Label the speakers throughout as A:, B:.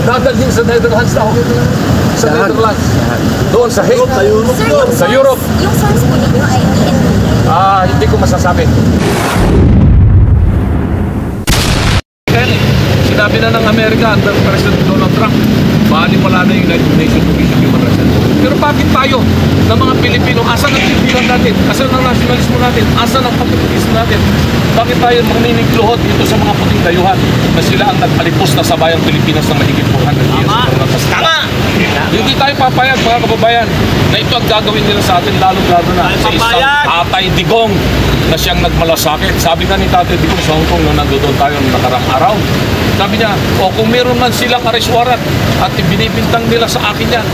A: Dadalhin sa Netherlands daw. Sa Netherlands. Doon sa Hague. Sa Europe.
B: Yung source po ninyo ay PNP.
A: Hindi ko masasabi. Sinabi na ng Amerika under President Donald Trump, wala na yung United Nations Commission on Human Rights. Pero bakit tayo, ng mga Pilipino, asan ang Pilipinan natin? Asan ang nationalismo natin? Asan ang patriotismo natin? Bakit tayo maninigluhod dito sa mga puting dayuhan na sila ang nagpalipos na sa bayang Pilipinas na mahigit 400 years? Tama! Hindi tayo papayag, mga kababayan, na ito ang gagawin nila sa atin, lalo-lalo na sa isang Tatay Digong na siyang nagmalasakit. Sabi nga ni Tatay Digong sa Hong Kong nung nandoon tayo ng nakarang araw, sabi niya, kung meron man silang arrest warrant at binibintang nila sa akin yan,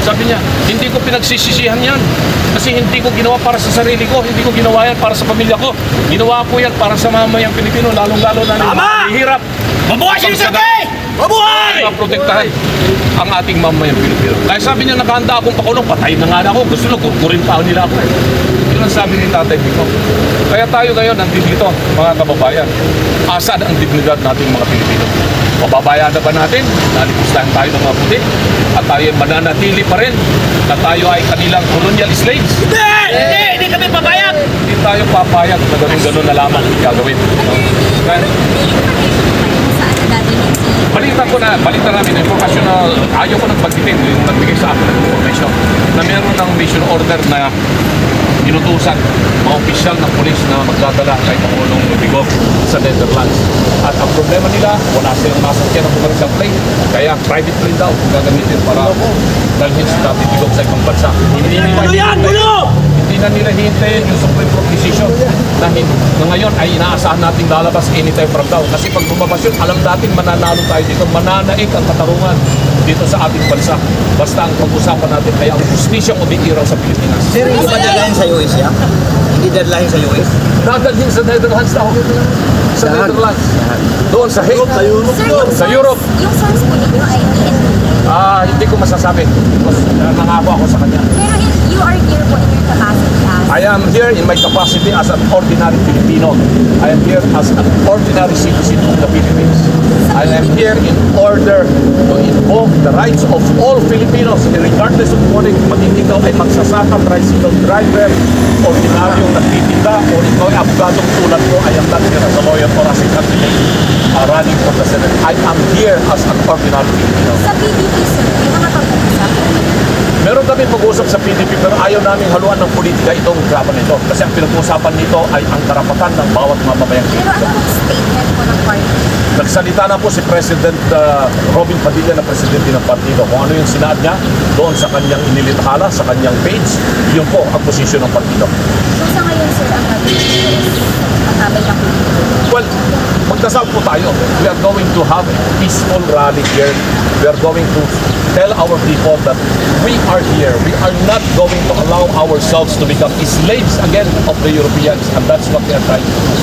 A: sabi niya, hindi ko pinagsisisihan yan. Kasi hindi ko ginawa para sa sarili ko, hindi ko ginawa yan para sa pamilya ko. Ginawa ko yan para sa mamayang Pilipino, lalong-lalo na mahihirap.
C: Mabuhay si Duterte! Mabuhay!
A: Maprotektahan ang ating mamayang Pilipino. Kaya sabi niya, nakahanda akong pakulong, patayin na nga ako. Gusto nila, kurkurin pa nila ako eh. Yun ang sabi ni Tatay Digong. Kaya tayo ngayon, nandito, mga kababayan, asad ang dignidad nating mga Pilipino. Mababayaan na ba natin? Nalipustahan tayo ng mga puti at tayo mananatili pa rin na tayo ay kanilang colonial slaves.
C: Hindi kami papayag!
A: Hindi tayo papayag na ganun na lamang gagawin. Kaya, balita namin, informasyon na ayaw ko nagpagditin, yung nagbigay sa akin ng information na meron ng mission order na inutusan mga opisyal ng polis na magdadala kay Pangulong Digong sa Netherlands. At ang problema nila, wala silang masakyan ng commercial plane, kaya private plane daw gagamitin para dalhin si Tatay Digong sa ibang bansa. Hindi na nila hihintayin yung Supreme Court decision na ngayon ay inaasahan natin lalabas anytime from now. Kasi pag lumabas yun, alam natin mananalo tayo dito, mananaig ang katarungan dito sa ating bansa. Basta ang pag-usapan natin ay ang justisyang umiiraw sa Pilipinas.
D: Sir, hindi ba dadalhin sa US yan? Hindi dadalhin sa US?
A: Dadalhin sa Netherlands daw. Sa Netherlands. Doon sa Hague. Sa Europe.
B: Yung source po ninyo ay PNP.
A: Hindi ko masasabi. Nangako ako sa kanya.
B: Pero you are here po in your capacity as...
A: I am here in my capacity as an ordinary Filipino. I am here as an ordinary citizen of the Philippines. I am here in order to invoke the rights of all Filipinos, regardless of kung maging ikaw ay magsasaka, tricycle driver, ordinaryong nagtitinda, o ikaw ay abogadong tulad ko, I am not here as a lawyer or as a candidate running for the Senate. I am here as an ordinary Filipino.
B: Sa PDP, sir, may mga pag-uusap.
A: Meron kami pag-uusap sa PDP pero ayaw namin haluan ng politika itong usapan nito. Kasi ang pinag-uusapan nito ay ang karapatan ng bawat mamamayang
B: Pero
A: Pilipino.
B: ano pong statement po ng party?
A: Nagsalita na po si President Robin Padilla na presidente ng partido. Kung ano yung sinaad niya doon sa kanyang inilithala, sa kanyang page, yun po ang posisyon ng partido.
B: So sa ngayon, sir, ang gagawin is matabay ng politiko.
A: Well, magdasal po tayo. We are going to have a peaceful rally here. We are going to tell our people that we are here. We are not going to allow ourselves to become slaves again of the Europeans, and that's what we are trying to do.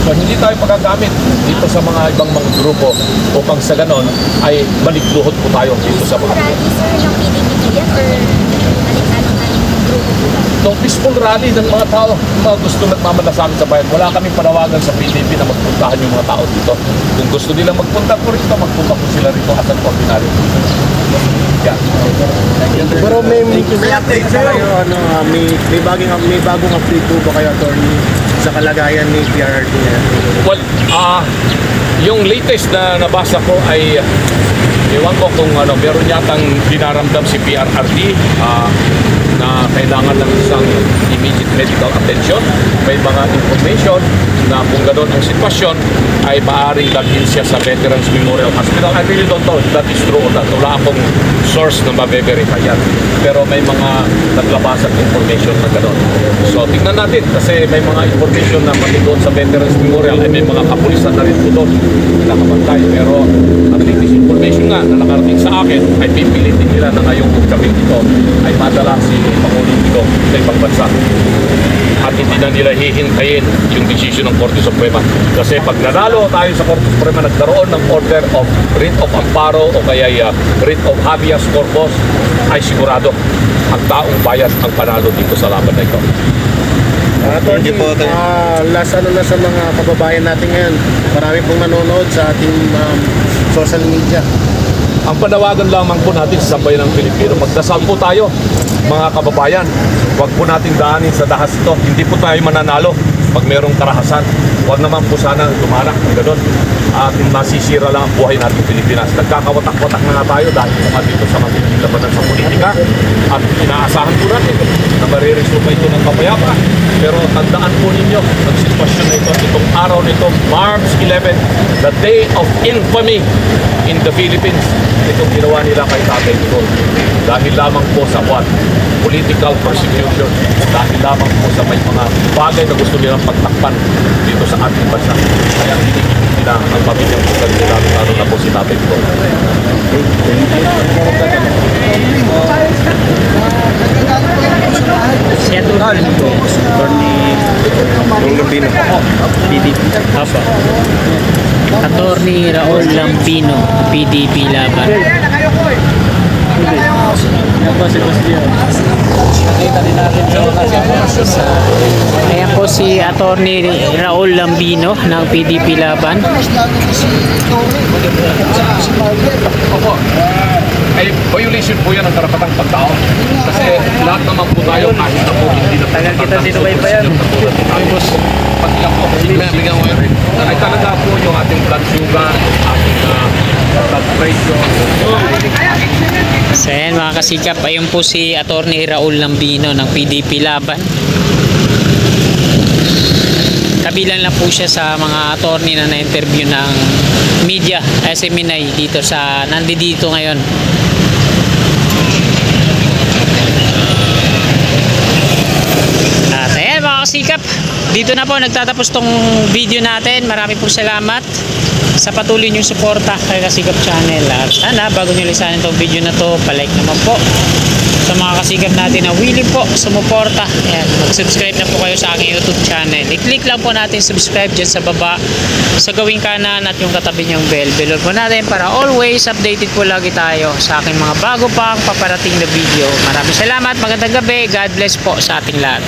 A: So hindi tayo pagagamit dito sa mga ibang mga grupo upang sa ganon ay maligluhod po tayo dito sa mga
B: Rally, sir, ng PDP yan or anong grupo po yan?
A: No, peaceful rally ng mga tao, mga gusto nagmamalasakit sa bayan. Wala kaming panawagan sa PDP na magpuntahan yung mga tao dito. Kung gusto nilang magpunta po rito, magpunta po sila rito as an ordinary. Yeah.
E: Pero may update ba kayo, may bagong update po ba kayo, attorney, sa kalagayan ni PRRD na?
A: Well, yung latest na nabasa ko ay ewan ko kung meron yatang dinaramdam si PRRD na kailangan ng isang immediate medical attention. May mga information na kung gano'n ang sitwasyon ay maaaring dalhin siya sa Veterans Memorial Hospital. I really don't know if that is true or not. Wala akong source na mabe-verify yan. Pero may mga naglabasang information na gano'n. So tingnan natin kasi may mga information na pati doon sa Veterans Memorial ay may mga kapulisan na rin po doon nakabantay. Pero ang latest information nga na nakarating sa akin ay pipilitin nila na ngayong gabing ito ay madala si Pangulong Digong sa ibang bansa. At hindi na nila hihintayin yung decision ng Korte Suprema. Kasi pag nanalo tayo sa Korte Suprema, nagkaroon ng order of writ of amparo o kaya writ of habeas corpus, ay sigurado ang taong bayan ang panalo dito sa laban na ito.
E: Attorney, last na sa mga kababayan natin ngayon, marami pong nanonood sa ating social media.
A: Ang panawagan lamang po natin sa sambayan ng Pilipino. Magdasal po tayo, mga kababayan. Huwag po nating daanin sa dahas ito. Hindi po tayo mananalo pag merong karahasan. Huwag naman po sana tumanak ng gano'n. At masisira lang ang buhay natin Pilipinas. Nagkakawatak-watak na nga tayo dahil naman dito sa matinding labanan sa politika. At inaasahan po natin na mariresolve ito ng kapayapaan. Pero tandaan po ninyo, ang sitwasyon na ito, itong araw nito, March 11, the day of infamy in the Philippines. Itong ginawa nila kay Tatay Digong. Dahil lamang po sa political persecution, dahil lamang po sa may mga bagay na gusto nilang pagtakpan dito sa ating bansa. Kaya hinihigit nila ang pamilyang pusan nila, lalo na po si Tatay Digong.
F: Si Atty. Atty. Raul Lambino, PDP Laban. Ayan po si Atty. Raul Lambino ng PDP Laban.
A: Opo. Ay, violation po yan ng karapatang pagtao. Kasi lahat naman po tayo kahit na po hindi na tagal kita dito ba yan? Pag lang po, bigyan mo yun. Ay talaga po yung ating blood sugar, ating blood pressure.
F: So ayan mga kasikap, ayun po si Atty. Raul Lambino ng PDP Laban. Kabilang lang po siya sa mga attorney na na-interview ng media, SMNI dito sa, nandito ngayon. At ayan mga kasikap, dito na po nagtatapos tong video natin. Marami pong salamat sa patuloy niyong suporta kay Kasikap Channel. At sana bago nyo lisanin tong video na to, palike naman po sa mga kasikap natin na willing po sumuporta. Ayan, mag-subscribe na po kayo sa aking YouTube channel. I-click lang po natin subscribe dyan sa baba sa gawing kanan at yung katabi niyang bell. Bell po natin para always updated po lagi tayo sa aking mga bago pang paparating na video. Maraming salamat, magandang gabi, God bless po sa ating lahat.